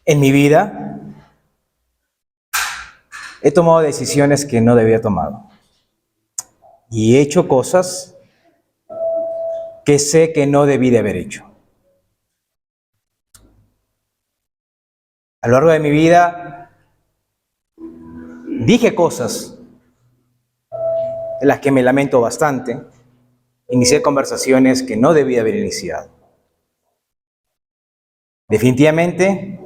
En mi vida he tomado decisiones que no debía tomar y he hecho cosas que sé que no debí de haber hecho. A lo largo de mi vida dije cosas de las que me lamento bastante. Inicié conversaciones que no debí haber iniciado. Definitivamente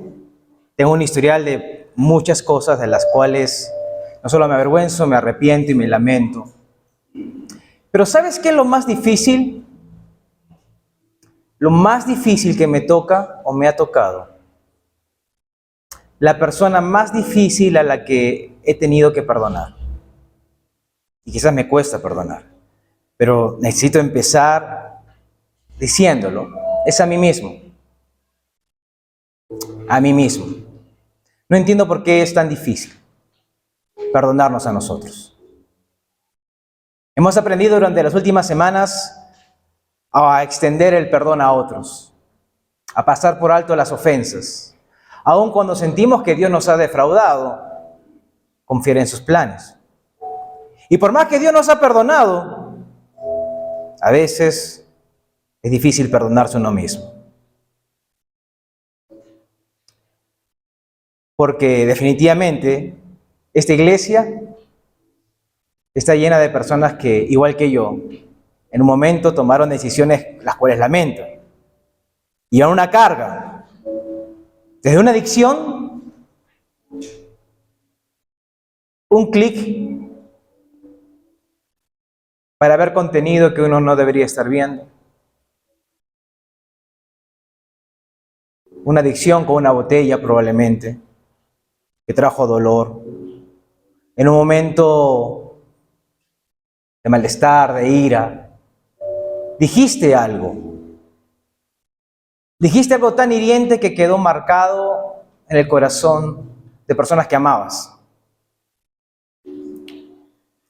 tengo un historial de muchas cosas de las cuales no solo me avergüenzo, me arrepiento y me lamento. Pero ¿sabes qué es lo más difícil? Lo más difícil que me toca o me ha tocado. La persona más difícil a la que he tenido que perdonar. Y quizás me cuesta perdonar. Pero necesito empezar diciéndolo. Es a mí mismo. A mí mismo. No entiendo por qué es tan difícil perdonarnos a nosotros. Hemos aprendido durante las últimas semanas a extender el perdón a otros, a pasar por alto las ofensas. Aun cuando sentimos que Dios nos ha defraudado, confiar en sus planes. Y por más que Dios nos ha perdonado, a veces es difícil perdonarse a uno mismo. Porque definitivamente esta iglesia está llena de personas que, igual que yo, en un momento tomaron decisiones las cuales lamento. Y a una carga, desde una adicción, un clic para ver contenido que uno no debería estar viendo. Una adicción con una botella probablemente, que trajo dolor. En un momento de malestar, de ira, dijiste algo. Dijiste algo tan hiriente que quedó marcado en el corazón de personas que amabas.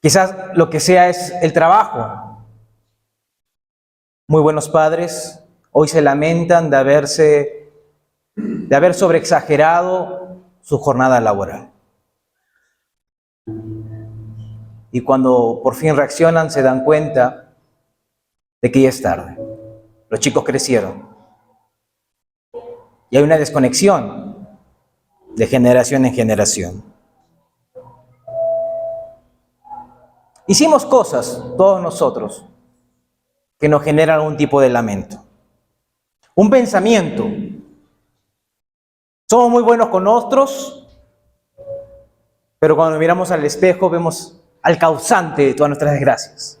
Quizás lo que sea es el trabajo. Muy buenos padres hoy se lamentan de haber sobreexagerado su jornada laboral. Y cuando por fin reaccionan se dan cuenta de que ya es tarde. Los chicos crecieron. Y hay una desconexión de generación en generación. Hicimos cosas, todos nosotros, que nos generan algún tipo de lamento. Un pensamiento. Somos muy buenos con otros, pero cuando miramos al espejo vemos al causante de todas nuestras desgracias.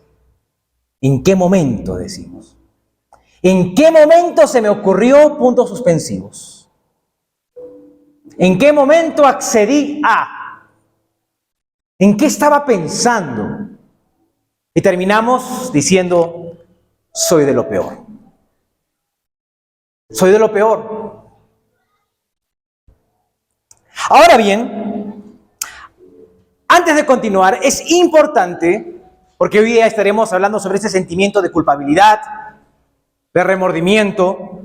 ¿En qué momento decimos? ¿En qué momento se me ocurrió puntos suspensivos? ¿En qué momento accedí a? ¿En qué estaba pensando? Y terminamos diciendo, soy de lo peor. Soy de lo peor. Ahora bien, antes de continuar, es importante, porque hoy día estaremos hablando sobre ese sentimiento de culpabilidad, de remordimiento.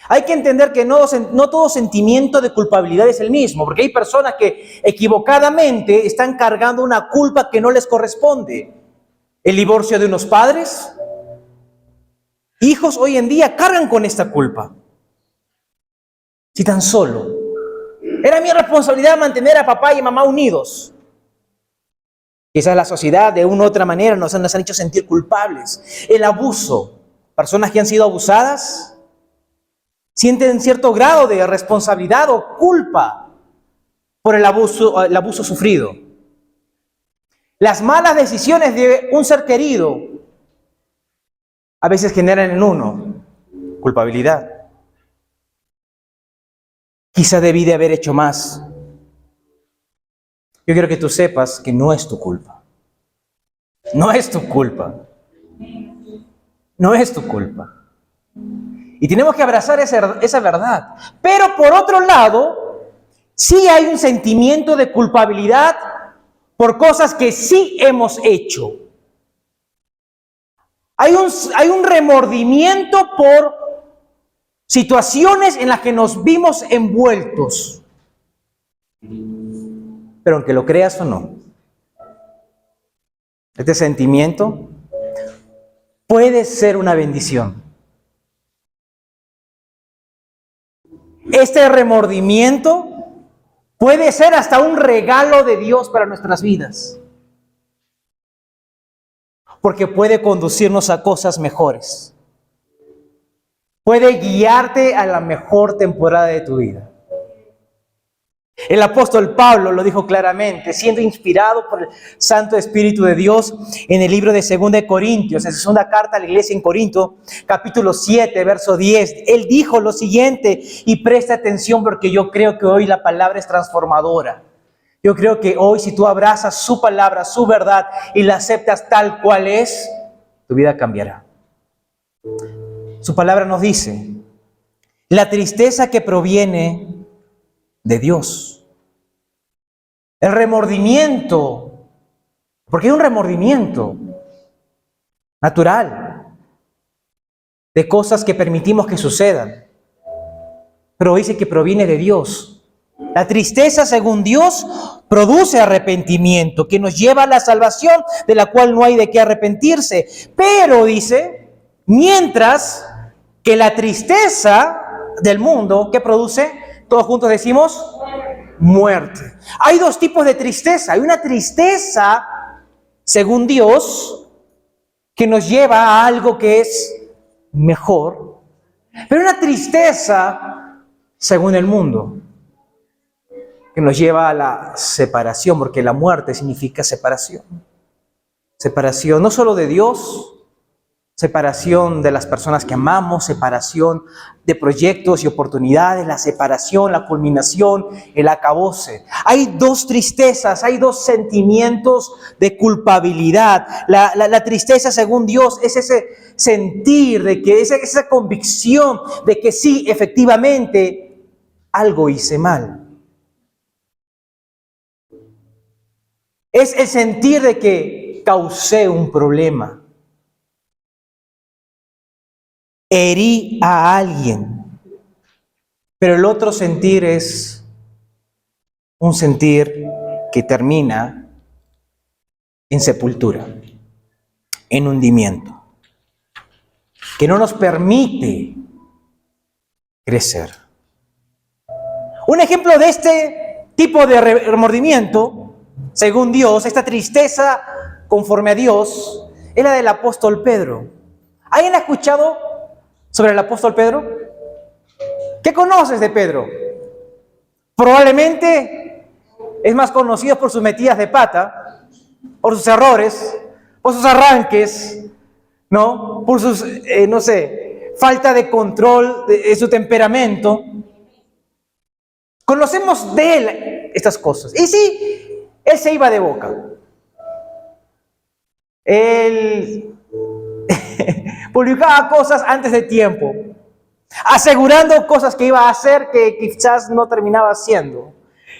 Hay que entender que no todo sentimiento de culpabilidad es el mismo, porque hay personas que equivocadamente están cargando una culpa que no les corresponde. El divorcio de unos padres, hijos hoy en día cargan con esta culpa. Si tan solo era mi responsabilidad mantener a papá y mamá unidos. Quizás la sociedad de una u otra manera nos han hecho sentir culpables. El abuso, personas que han sido abusadas sienten cierto grado de responsabilidad o culpa por el abuso sufrido. Las malas decisiones de un ser querido a veces generan en uno culpabilidad. Quizá debí de haber hecho más. Yo quiero que tú sepas que no es tu culpa. No es tu culpa. No es tu culpa. Y tenemos que abrazar esa verdad. Pero por otro lado, sí hay un sentimiento de culpabilidad por cosas que sí hemos hecho. Hay un remordimiento por situaciones en las que nos vimos envueltos. Pero aunque lo creas o no, este sentimiento puede ser una bendición. Este remordimiento puede ser hasta un regalo de Dios para nuestras vidas, porque puede conducirnos a cosas mejores. Puede guiarte a la mejor temporada de tu vida. El apóstol Pablo lo dijo claramente, siendo inspirado por el Santo Espíritu de Dios en el libro de 2 Corintios, en su segunda carta a la iglesia en Corinto, capítulo 7, verso 10. Él dijo lo siguiente, y presta atención porque yo creo que hoy la palabra es transformadora. Yo creo que hoy, si tú abrazas su palabra, su verdad, y la aceptas tal cual es, tu vida cambiará. Su palabra nos dice, la tristeza que proviene de Dios, el remordimiento, porque hay un remordimiento natural de cosas que permitimos que sucedan, pero dice que proviene de Dios. La tristeza, según Dios, produce arrepentimiento, que nos lleva a la salvación, de la cual no hay de qué arrepentirse. Pero, dice, mientras que la tristeza del mundo, ¿qué produce? Todos juntos decimos, muerte. Hay dos tipos de tristeza. Hay una tristeza, según Dios, que nos lleva a algo que es mejor. Pero una tristeza, según el mundo, que nos lleva a la separación, porque la muerte significa separación. Separación no solo de Dios, separación de las personas que amamos, separación de proyectos y oportunidades, la separación, la culminación, el acabose. Hay dos tristezas, hay dos sentimientos de culpabilidad. La tristeza, según Dios, es ese sentir de que esa convicción de que sí, efectivamente, algo hice mal. Es el sentir de que causé un problema. Herí a alguien. Pero el otro sentir es un sentir que termina en sepultura, en hundimiento, que no nos permite crecer. Un ejemplo de este tipo de remordimiento, según Dios, esta tristeza conforme a Dios, es la del apóstol Pedro. ¿Alguien ha escuchado sobre el apóstol Pedro? ¿Qué conoces de Pedro? Probablemente es más conocido por sus metidas de pata, por sus errores, por sus arranques, ¿no? Por sus, falta de control de su temperamento. Conocemos de él estas cosas. Y sí, él se iba de boca. Él publicaba cosas antes de tiempo, asegurando cosas que iba a hacer que quizás no terminaba haciendo.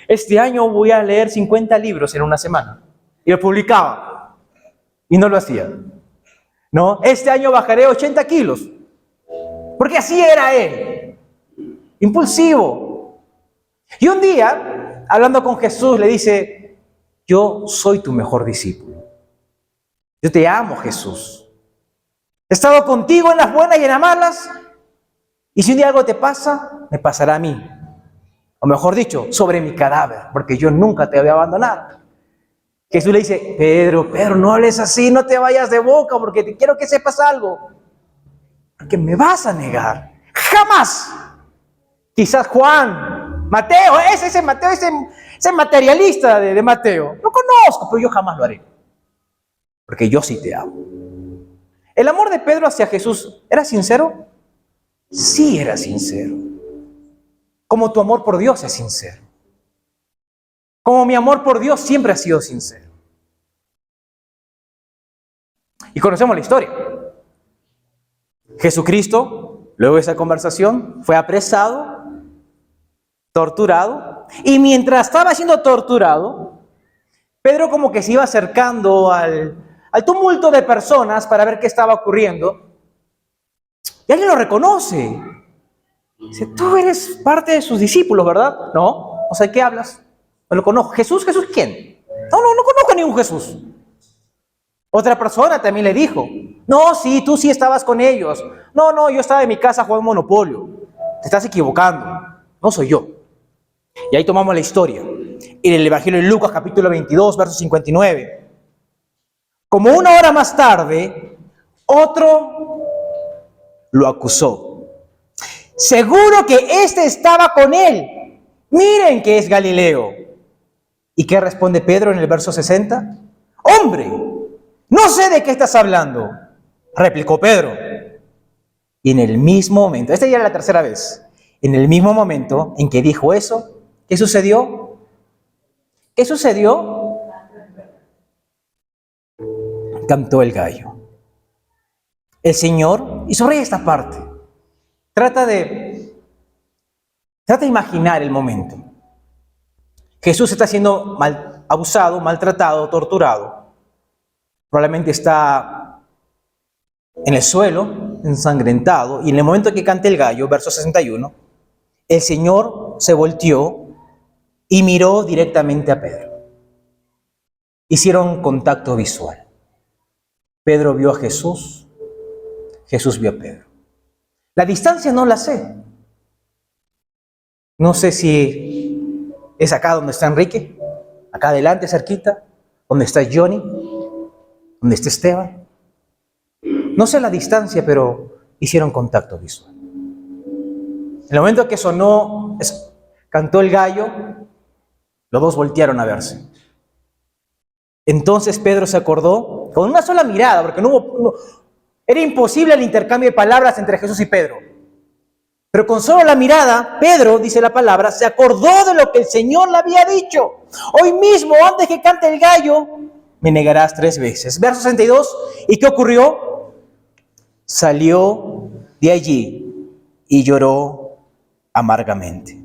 Este año voy a leer 50 libros en una semana. Y lo publicaba. Y no lo hacía. ¿No? Este año bajaré 80 kilos. Porque así era él. Impulsivo. Y un día, hablando con Jesús, le dice, yo soy tu mejor discípulo. Yo te amo, Jesús. He estado contigo en las buenas y en las malas. Y si un día algo te pasa, me pasará a mí. O mejor dicho, sobre mi cadáver, porque yo nunca te voy a abandonar. Jesús le dice, Pedro, no hables así, no te vayas de boca, porque te quiero que sepas algo. Porque me vas a negar. ¡Jamás! Quizás Juan, Mateo, ese Mateo, ese materialista de Mateo. Lo conozco, pero yo jamás lo haré. Porque yo sí te amo. ¿El amor de Pedro hacia Jesús era sincero? Sí era sincero. Como tu amor por Dios es sincero. Como mi amor por Dios siempre ha sido sincero. Y conocemos la historia. Jesucristo, luego de esa conversación, fue apresado, torturado, y mientras estaba siendo torturado, Pedro como que se iba acercando al tumulto de personas para ver qué estaba ocurriendo, y alguien lo reconoce. Dice, tú eres parte de sus discípulos, ¿verdad? No, o sea, ¿de qué hablas? No lo conozco. ¿Jesús? ¿Jesús quién? No conozco a ningún Jesús. Otra persona también le dijo, no, sí, tú sí estabas con ellos. No, yo estaba en mi casa jugando Monopolio. Te estás equivocando, no soy yo. Y ahí tomamos la historia. En el Evangelio de Lucas, capítulo 22, verso 59. Como una hora más tarde, otro lo acusó. Seguro que este estaba con él. Miren que es Galileo. ¿Y qué responde Pedro en el verso 60? Hombre, no sé de qué estás hablando, replicó Pedro. Y en el mismo momento, esta ya era la tercera vez, en el mismo momento en que dijo eso, ¿qué sucedió? ¿Qué sucedió? Cantó el gallo. El Señor, y sobre esta parte, trata de imaginar el momento. Jesús está siendo abusado, maltratado, torturado. Probablemente está en el suelo, ensangrentado, y en el momento que canta el gallo, verso 61, el Señor se volteó y miró directamente a Pedro. Hicieron contacto visual. Pedro vio a Jesús, Jesús vio a Pedro. La distancia no la sé. No sé si es acá donde está Enrique, acá adelante, cerquita, donde está Johnny, donde está Esteban. No sé la distancia, pero hicieron contacto visual. En el momento que sonó, cantó el gallo, los dos voltearon a verse. Entonces Pedro se acordó, con una sola mirada, porque era imposible el intercambio de palabras entre Jesús y Pedro. Pero con solo la mirada, Pedro, dice la palabra, se acordó de lo que el Señor le había dicho. Hoy mismo, antes que cante el gallo, me negarás 3 veces. Verso 62, ¿y qué ocurrió? Salió de allí y lloró amargamente.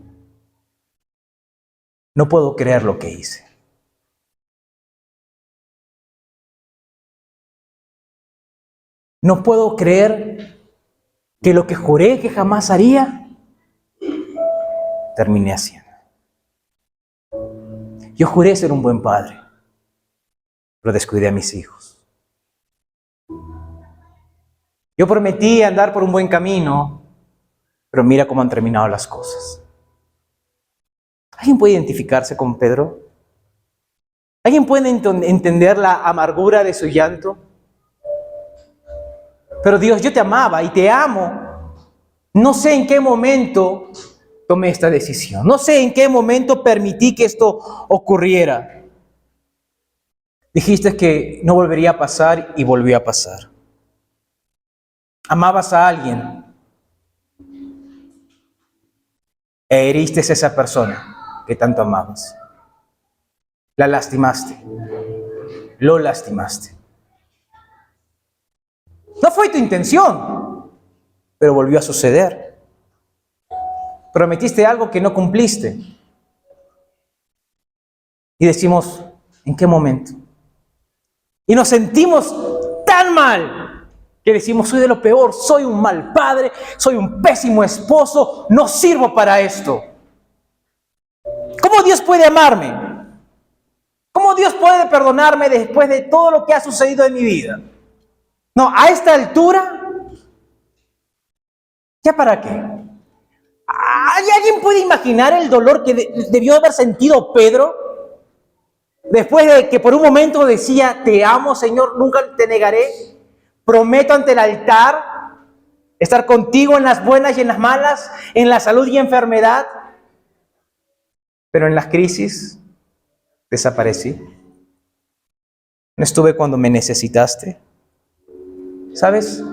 No puedo creer lo que hice. No puedo creer que lo que juré que jamás haría, terminé haciendo. Yo juré ser un buen padre, pero descuidé a mis hijos. Yo prometí andar por un buen camino, pero mira cómo han terminado las cosas. ¿Alguien puede identificarse con Pedro? ¿Alguien puede entender la amargura de su llanto? Pero Dios, yo te amaba y te amo. No sé en qué momento tomé esta decisión. No sé en qué momento permití que esto ocurriera. Dijiste que no volvería a pasar y volvió a pasar. Amabas a alguien e heriste a esa persona que tanto amabas. La lastimaste. Lo lastimaste. No fue tu intención, pero volvió a suceder. Prometiste algo que no cumpliste. Y decimos, ¿en qué momento? Y nos sentimos tan mal que decimos, soy de lo peor, soy un mal padre, soy un pésimo esposo, no sirvo para esto. ¿Cómo Dios puede amarme? ¿Cómo Dios puede perdonarme después de todo lo que ha sucedido en mi vida? No, a esta altura, ¿ya para qué? ¿Alguien puede imaginar el dolor que debió haber sentido Pedro? Después de que por un momento decía, te amo, Señor, nunca te negaré. Prometo ante el altar estar contigo en las buenas y en las malas, en la salud y enfermedad. Pero en las crisis desaparecí. No estuve cuando me necesitaste. ¿Sabes?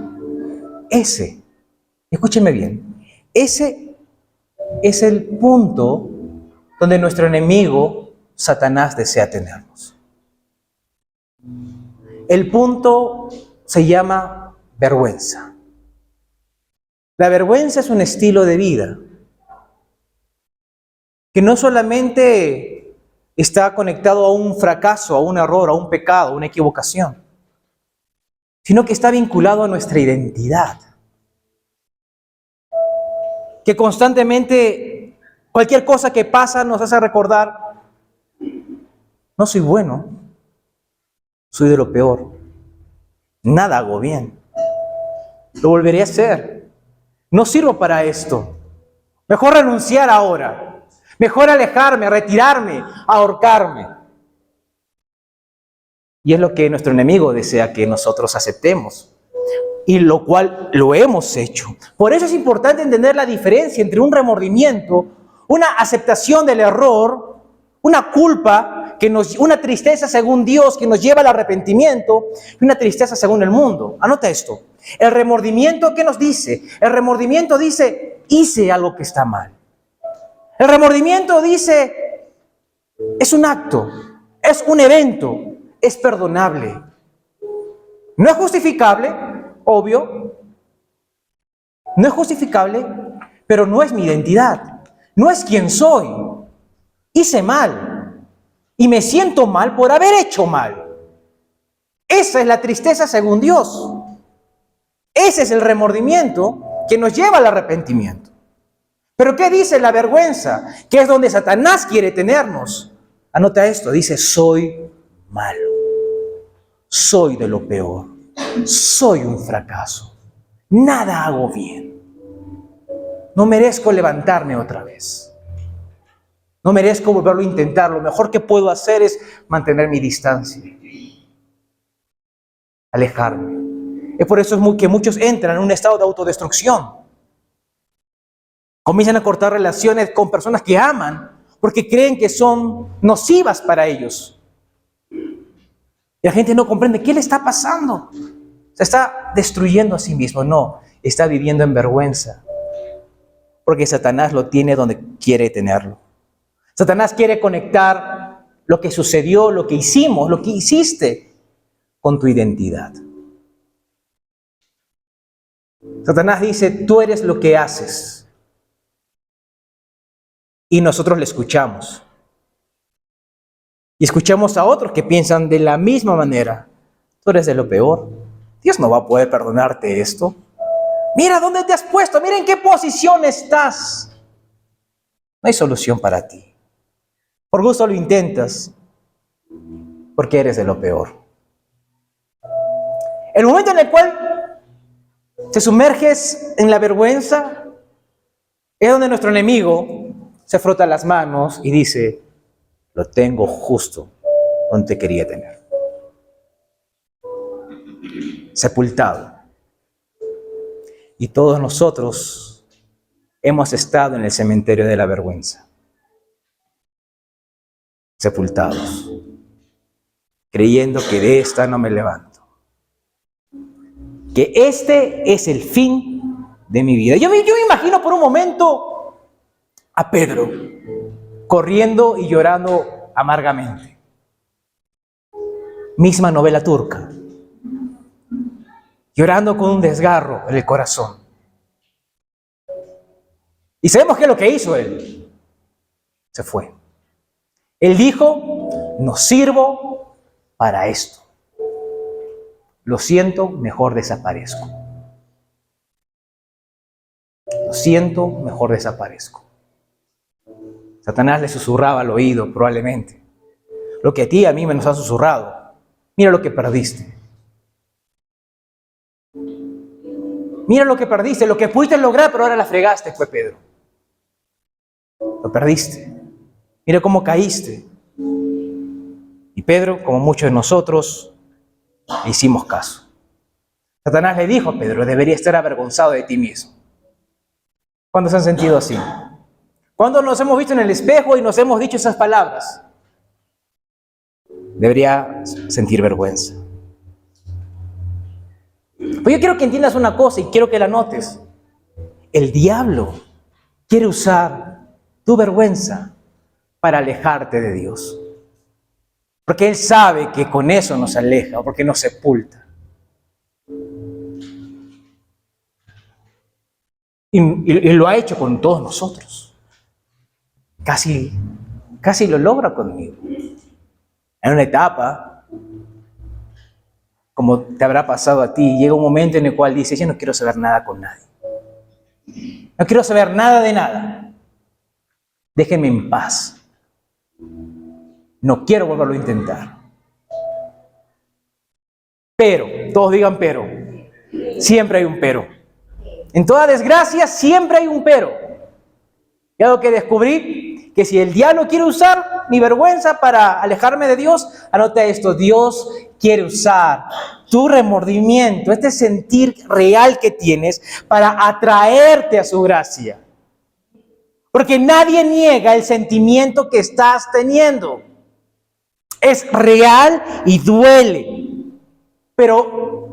Escúchenme bien, ese es el punto donde nuestro enemigo, Satanás, desea tenernos. El punto se llama vergüenza. La vergüenza es un estilo de vida que no solamente está conectado a un fracaso, a un error, a un pecado, a una equivocación, sino que está vinculado a nuestra identidad. que constantemente cualquier cosa que pasa nos hace recordar, no soy bueno, soy de lo peor, nada hago bien, lo volveré a hacer, no sirvo para esto, mejor renunciar ahora, mejor alejarme, retirarme, ahorcarme. Y es lo que nuestro enemigo desea que nosotros aceptemos, y lo cual lo hemos hecho. Por eso es importante entender la diferencia entre un remordimiento, una aceptación del error, una culpa, una tristeza según Dios que nos lleva al arrepentimiento, y una tristeza según el mundo. Anota esto. El remordimiento, ¿qué nos dice? El remordimiento dice, hice algo que está mal. El remordimiento dice, es un acto, es un evento, es perdonable. No es justificable, obvio. No es justificable, pero no es mi identidad. No es quien soy. Hice mal. Y me siento mal por haber hecho mal. Esa es la tristeza según Dios. Ese es el remordimiento que nos lleva al arrepentimiento. Pero ¿qué dice la vergüenza? Que es donde Satanás quiere tenernos. Anota esto, dice, soy malo. Soy de lo peor. Soy un fracaso. Nada hago bien. No merezco levantarme otra vez. No merezco volverlo a intentar. Lo mejor que puedo hacer es mantener mi distancia. Alejarme. Es por eso que muchos entran en un estado de autodestrucción. Comienzan a cortar relaciones con personas que aman porque creen que son nocivas para ellos. Y la gente no comprende qué le está pasando. Se está destruyendo a sí mismo. No, está viviendo en vergüenza. Porque Satanás lo tiene donde quiere tenerlo. Satanás quiere conectar lo que sucedió, lo que hicimos, lo que hiciste con tu identidad. Satanás dice, tú eres lo que haces. Y nosotros le escuchamos. Y escuchamos a otros que piensan de la misma manera. Tú eres de lo peor. Dios no va a poder perdonarte esto. Mira dónde te has puesto, mira en qué posición estás. No hay solución para ti. Por gusto lo intentas, porque eres de lo peor. El momento en el cual te sumerges en la vergüenza es donde nuestro enemigo se frota las manos y dice, lo tengo justo donde te quería tener. Sepultado. Y todos nosotros hemos estado en el cementerio de la vergüenza. Sepultados. Creyendo que de esta no me levanto. Que este es el fin de mi vida. Yo me imagino por un momento a Pedro corriendo y llorando amargamente. Misma novela turca. Llorando con un desgarro en el corazón. Y sabemos qué es lo que hizo él. Se fue. Él dijo, no sirvo para esto. Lo siento, mejor desaparezco. Lo siento, mejor desaparezco. Satanás le susurraba al oído, probablemente. Lo que a ti y a mí me nos ha susurrado. Mira lo que perdiste. Mira lo que perdiste, lo que pudiste lograr, pero ahora la fregaste, fue Pedro. Lo perdiste. Mira cómo caíste. Y Pedro, como muchos de nosotros, le hicimos caso. Satanás le dijo a Pedro, deberías estar avergonzado de ti mismo. ¿Cuándo se han sentido así? ¿Cuándo nos hemos visto en el espejo y nos hemos dicho esas palabras? Debería sentir vergüenza. Pues yo quiero que entiendas una cosa y quiero que la notes. El diablo quiere usar tu vergüenza para alejarte de Dios. Porque él sabe que con eso nos aleja o porque nos sepulta. Y lo ha hecho con todos nosotros. Casi lo logra conmigo. En una etapa, como te habrá pasado a ti, llega un momento en el cual dices, yo no quiero saber nada con nadie. No quiero saber nada de nada. Déjenme en paz. No quiero volverlo a intentar. Pero, todos digan pero. Siempre hay un pero. En toda desgracia siempre hay un pero. Y algo que descubrí, que si el diablo quiere usar mi vergüenza para alejarme de Dios, anota esto: Dios quiere usar tu remordimiento, este sentir real que tienes, para atraerte a su gracia. Porque nadie niega el sentimiento que estás teniendo. Es real y duele. Pero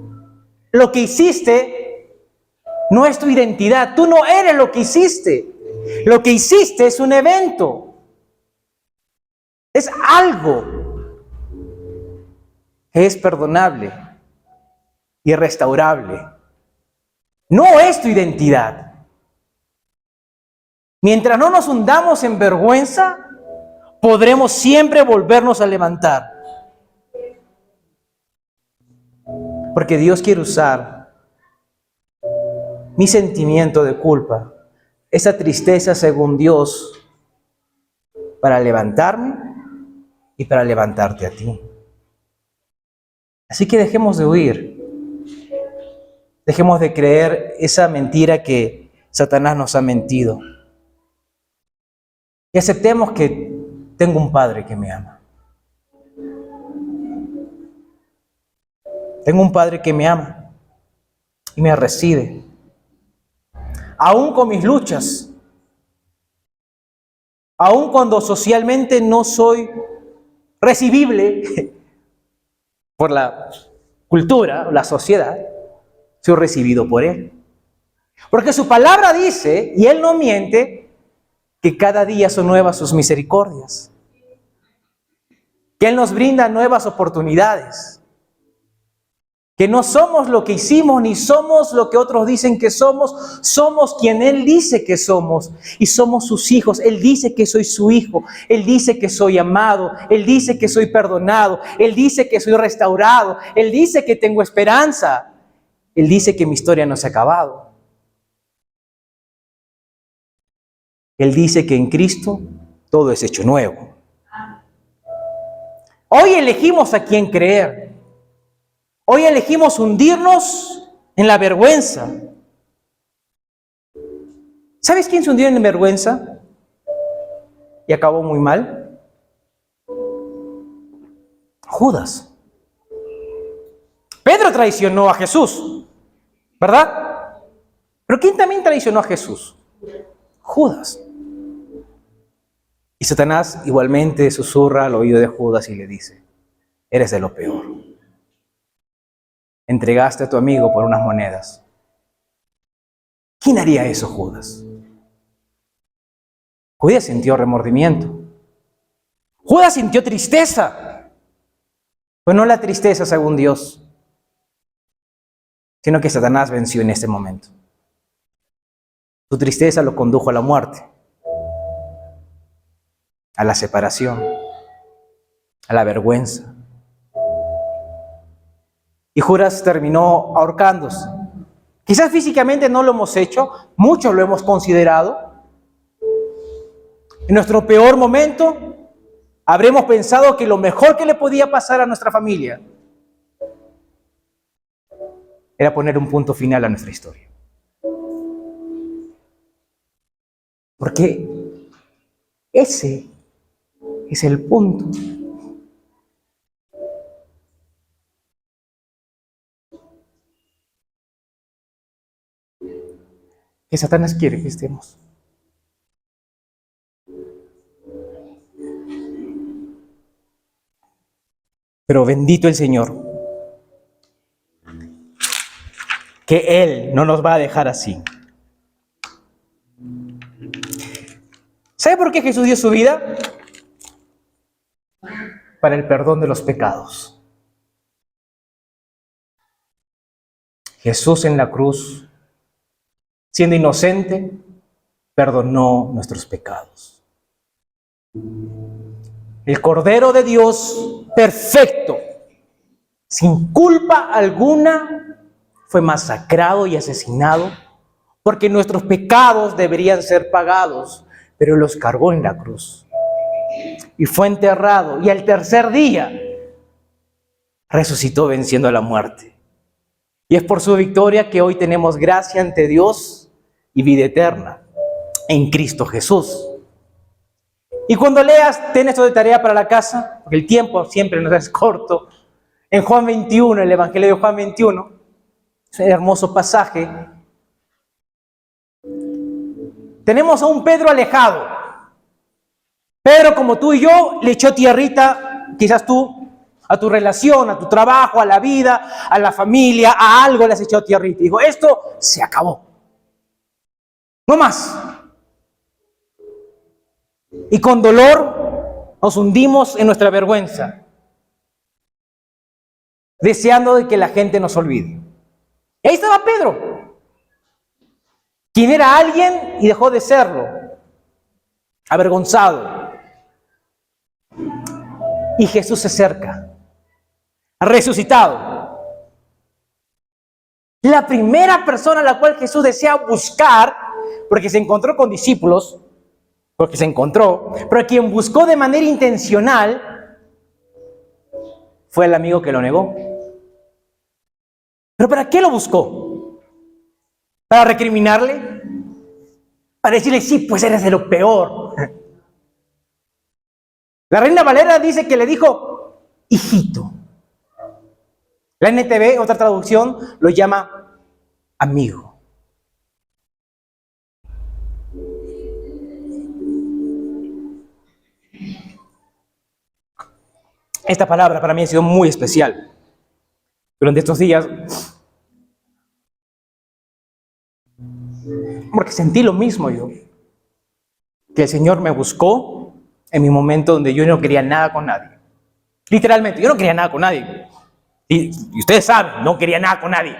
lo que hiciste no es tu identidad. Tú no eres lo que hiciste. Lo que hiciste es un evento. Es algo que es perdonable y restaurable. No es tu identidad. Mientras no nos hundamos en vergüenza, podremos siempre volvernos a levantar. Porque Dios quiere usar mi sentimiento de culpa, esa tristeza según Dios, para levantarme y para levantarte a ti. Así que dejemos de huir. Dejemos de creer esa mentira que Satanás nos ha mentido. Y aceptemos que tengo un Padre que me ama. Tengo un Padre que me ama y me recibe. Aún con mis luchas, aún cuando socialmente no soy recibible por la cultura o la sociedad, soy recibido por Él. Porque su palabra dice, y Él no miente, que cada día son nuevas sus misericordias. Que Él nos brinda nuevas oportunidades. Que no somos lo que hicimos, ni somos lo que otros dicen que somos. Somos quien Él dice que somos. Y somos sus hijos. Él dice que soy su hijo. Él dice que soy amado. Él dice que soy perdonado. Él dice que soy restaurado. Él dice que tengo esperanza. Él dice que mi historia no se ha acabado. Él dice que en Cristo todo es hecho nuevo. Hoy elegimos a quién creer. Hoy elegimos hundirnos en la vergüenza. ¿Sabes quién se hundió en la vergüenza y acabó muy mal? Judas. Pedro traicionó a Jesús, ¿verdad? Pero ¿quién también traicionó a Jesús? Judas. Y Satanás igualmente susurra al oído de Judas y le dice: eres de lo peor. Entregaste a tu amigo por unas monedas. ¿Quién haría eso, Judas? Judas sintió remordimiento. Judas sintió tristeza. Pero no la tristeza según Dios, sino que Satanás venció en este momento. Su tristeza lo condujo a la muerte, a la separación, a la vergüenza. Y Judas terminó ahorcándose. Quizás físicamente no lo hemos hecho, muchos lo hemos considerado. En nuestro peor momento, habremos pensado que lo mejor que le podía pasar a nuestra familia era poner un punto final a nuestra historia. Porque ese es el punto. Que Satanás quiere que estemos. Pero bendito el Señor, que Él no nos va a dejar así. ¿Sabe por qué Jesús dio su vida? Para el perdón de los pecados. Jesús en la cruz, siendo inocente, perdonó nuestros pecados. El Cordero de Dios, perfecto, sin culpa alguna, fue masacrado y asesinado porque nuestros pecados deberían ser pagados, pero los cargó en la cruz. Y fue enterrado, y al tercer día resucitó venciendo a la muerte. Y es por su victoria que hoy tenemos gracia ante Dios y vida eterna en Cristo Jesús. Y cuando leas, ten esto de tarea para la casa, porque el tiempo siempre nos es corto. En Juan 21, el Evangelio de Juan 21, es un hermoso pasaje. Tenemos a un Pedro alejado. Pedro, como tú y yo, le echó tierrita, quizás tú, a tu relación, a tu trabajo, a la vida, a la familia, a algo le has echado tierrita. Y dijo, esto se acabó. No más. Y con dolor nos hundimos en nuestra vergüenza, deseando de que la gente nos olvide. Y ahí estaba Pedro, quien era alguien y dejó de serlo, avergonzado. Y Jesús se acerca, resucitado. La primera persona a la cual Jesús desea buscar, porque se encontró con discípulos, pero quien buscó de manera intencional fue el amigo que lo negó. ¿Pero para qué lo buscó? ¿Para recriminarle? ¿Para decirle, sí, pues eres de lo peor? La Reina Valera dice que le dijo, hijito. La NTV, otra traducción, lo llama amigo. Esta palabra para mí ha sido muy especial durante estos días, porque sentí lo mismo yo, que el Señor me buscó en mi momento donde yo no quería nada con nadie. Literalmente, yo no quería nada con nadie. Y ustedes saben, no quería nada con nadie.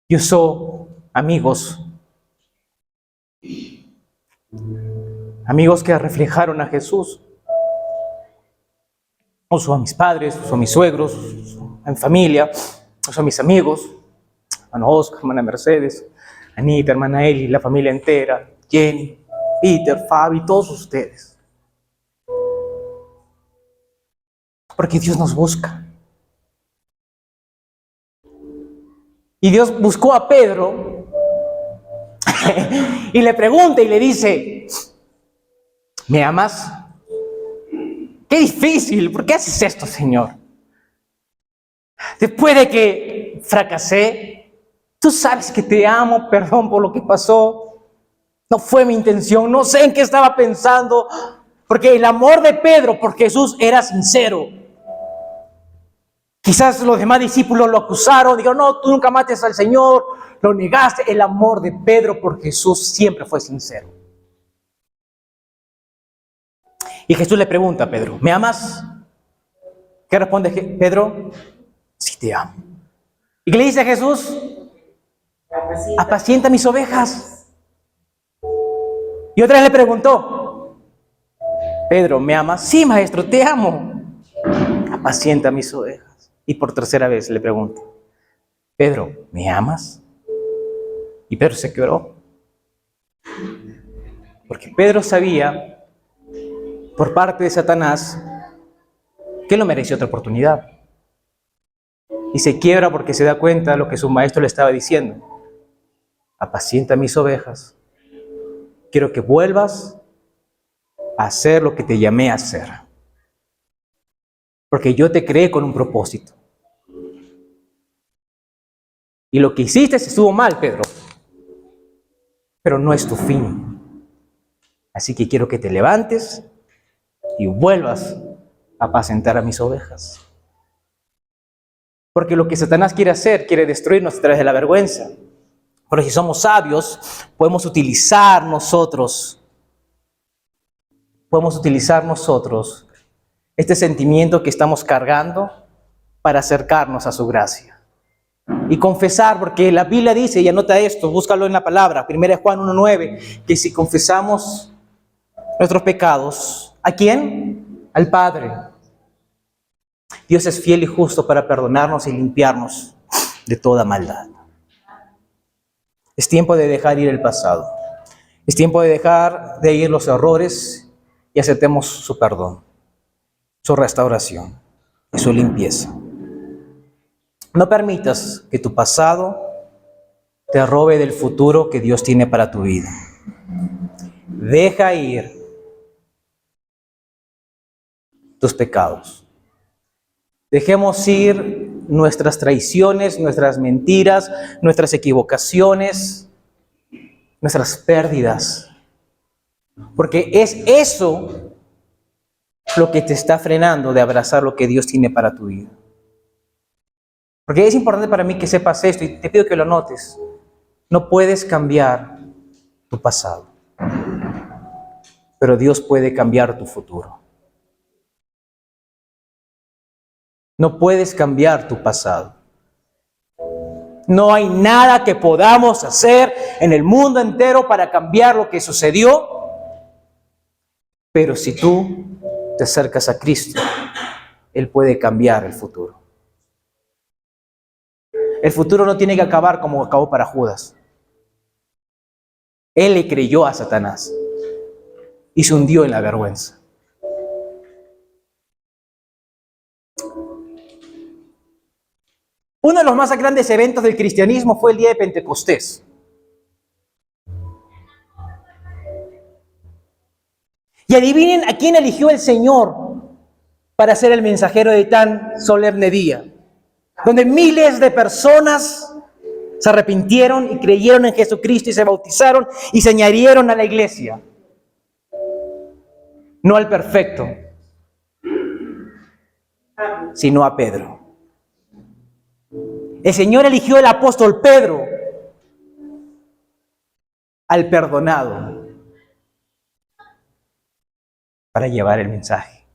Yo usó amigos que reflejaron a Jesús. Usó a mis padres, usó a mis suegros, usó a mi familia, usó a mis amigos, hermano Oscar, hermana Mercedes, Anita, hermana Eli, la familia entera, Jenny, Peter, Fabi, todos ustedes. Porque Dios nos busca. Y Dios buscó a Pedro y le pregunta y le dice, ¿me amas? ¡Qué difícil! ¿Por qué haces esto, Señor? Después de que fracasé, tú sabes que te amo, perdón por lo que pasó. No fue mi intención, no sé en qué estaba pensando, porque el amor de Pedro por Jesús era sincero. Quizás los demás discípulos lo acusaron, dijeron, no, tú nunca mates al Señor, lo negaste. El amor de Pedro por Jesús siempre fue sincero. Y Jesús le pregunta a Pedro, ¿me amas? ¿Qué responde Pedro? Sí, te amo. ¿Y qué le dice a Jesús? Apacienta mis ovejas. Y otra vez le preguntó, Pedro, ¿me amas? Sí, maestro, te amo. Apacienta mis ovejas. Y por tercera vez le pregunto, Pedro, ¿me amas? Y Pedro se quebró. Porque Pedro sabía, por parte de Satanás, que no merecía otra oportunidad. Y se quiebra porque se da cuenta de lo que su maestro le estaba diciendo. Apacienta mis ovejas. Quiero que vuelvas a hacer lo que te llamé a hacer. Porque yo te creé con un propósito. Y lo que hiciste estuvo mal, Pedro. Pero no es tu fin. Así que quiero que te levantes y vuelvas a apacentar a mis ovejas. Porque lo que Satanás quiere hacer, quiere destruirnos a través de la vergüenza. Pero si somos sabios, podemos utilizar nosotros este sentimiento que estamos cargando para acercarnos a su gracia. Y confesar, porque la Biblia dice, y anota esto, búscalo en la palabra, 1 Juan 1:9, que si confesamos nuestros pecados, ¿a quién? Al Padre. Dios es fiel y justo para perdonarnos y limpiarnos de toda maldad. Es tiempo de dejar ir el pasado. Es tiempo de dejar de ir los errores y aceptemos su perdón, su restauración y su limpieza. No permitas que tu pasado te robe del futuro que Dios tiene para tu vida. Deja ir tus pecados. Dejemos ir nuestras traiciones, nuestras mentiras, nuestras equivocaciones, nuestras pérdidas. Porque es eso lo que te está frenando de abrazar lo que Dios tiene para tu vida. Porque es importante para mí que sepas esto y te pido que lo notes. No puedes cambiar tu pasado, pero Dios puede cambiar tu futuro. No puedes cambiar tu pasado. No hay nada que podamos hacer en el mundo entero para cambiar lo que sucedió. Pero si tú te acercas a Cristo, Él puede cambiar el futuro. El futuro no tiene que acabar como acabó para Judas. Él le creyó a Satanás y se hundió en la vergüenza. Uno de los más grandes eventos del cristianismo fue el día de Pentecostés. Y adivinen a quién eligió el Señor para ser el mensajero de tan solemne día, donde miles de personas se arrepintieron y creyeron en Jesucristo y se bautizaron y se añadieron a la iglesia. No al perfecto, sino a Pedro. El Señor eligió al apóstol Pedro, al perdonado, para llevar el mensaje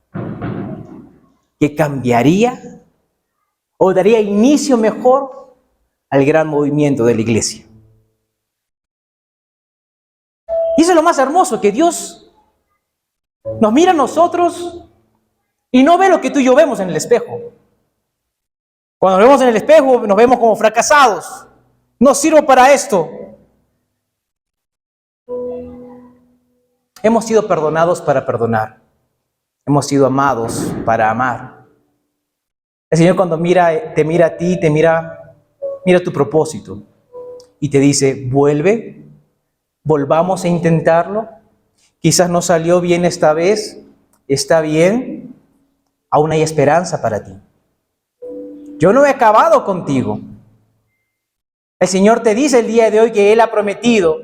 que cambiaría o daría inicio mejor al gran movimiento de la iglesia. Y eso es lo más hermoso, que Dios nos mira a nosotros y no ve lo que tú y yo vemos en el espejo. Cuando nos vemos en el espejo nos vemos como fracasados. No sirvo para esto. Hemos sido perdonados para perdonar. Hemos sido amados para amar. El Señor cuando te mira a ti, mira tu propósito y te dice, volvamos a intentarlo. Quizás no salió bien esta vez, está bien, aún hay esperanza para ti. Yo no he acabado contigo. El Señor te dice el día de hoy que Él ha prometido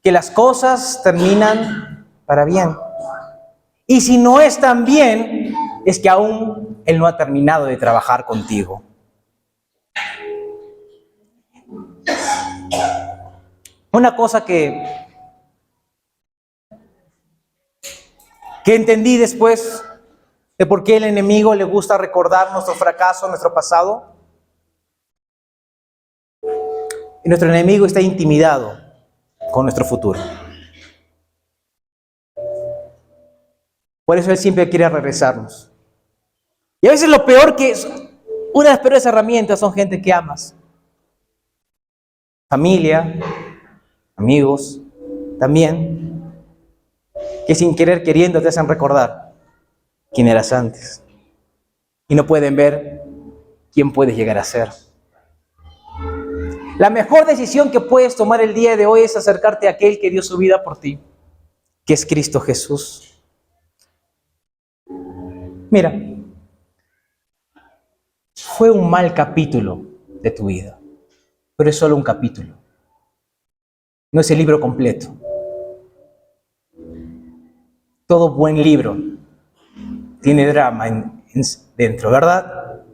que las cosas terminan para bien. Y si no están bien, es que aún Él no ha terminado de trabajar contigo. Una cosa que entendí después de por qué el enemigo le gusta recordar nuestro fracaso, nuestro pasado. Y nuestro enemigo está intimidado con nuestro futuro. Por eso él siempre quiere regresarnos. Y a veces lo peor que es, una de las peores herramientas son gente que amas. Familia, amigos, también, que sin querer queriendo te hacen recordar quién eras antes. Y no pueden ver quién puedes llegar a ser. La mejor decisión que puedes tomar el día de hoy es acercarte a aquel que dio su vida por ti, que es Cristo Jesús. Mira, fue un mal capítulo de tu vida, pero es solo un capítulo. No es el libro completo. Todo buen libro tiene drama dentro, ¿verdad?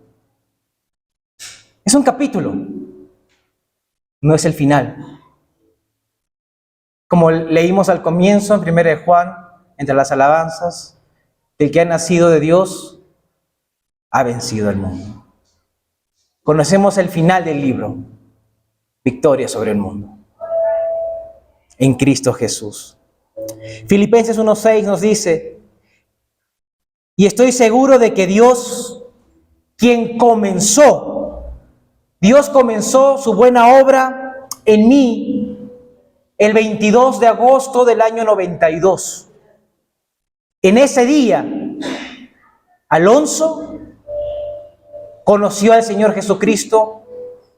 Es un capítulo, no es el final. Como leímos al comienzo en 1 de Juan, entre las alabanzas, el que ha nacido de Dios ha vencido al mundo. Conocemos el final del libro, victoria sobre el mundo, en Cristo Jesús. Filipenses 1:6 nos dice, y estoy seguro de que Dios comenzó su buena obra en mí, el 22 de agosto del año 92. En ese día, Alonso conoció al Señor Jesucristo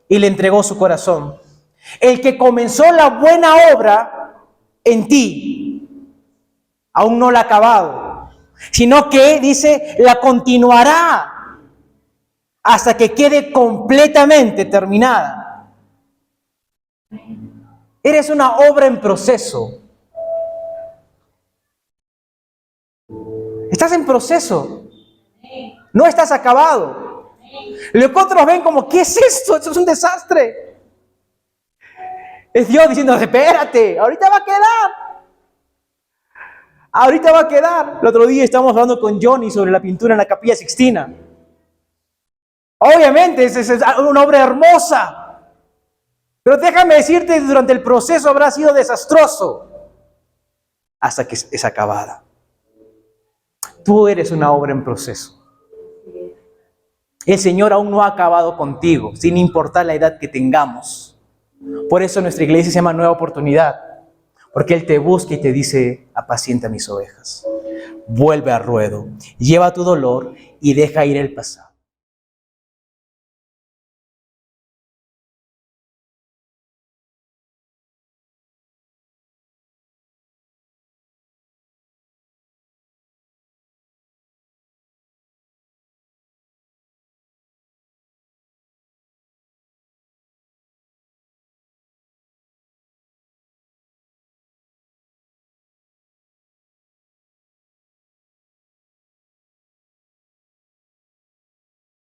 y le entregó su corazón. El que comenzó la buena obra en ti, aún no la ha acabado, sino que, dice, la continuará hasta que quede completamente terminada. Eres una obra en proceso. Estás en proceso. No estás acabado. Lo que otros ven como, ¿qué es esto? Esto es un desastre. Es Dios diciendo, espérate, ahorita va a quedar. Ahorita va a quedar. El otro día estábamos hablando con Johnny sobre la pintura en la Capilla Sixtina. Obviamente es una obra hermosa. Pero déjame decirte, durante el proceso habrá sido desastroso hasta que es acabada. Tú eres una obra en proceso. El Señor aún no ha acabado contigo, sin importar la edad que tengamos. Por eso nuestra iglesia se llama Nueva Oportunidad, porque Él te busca y te dice, apacienta mis ovejas. Vuelve al ruedo, lleva tu dolor y deja ir el pasado.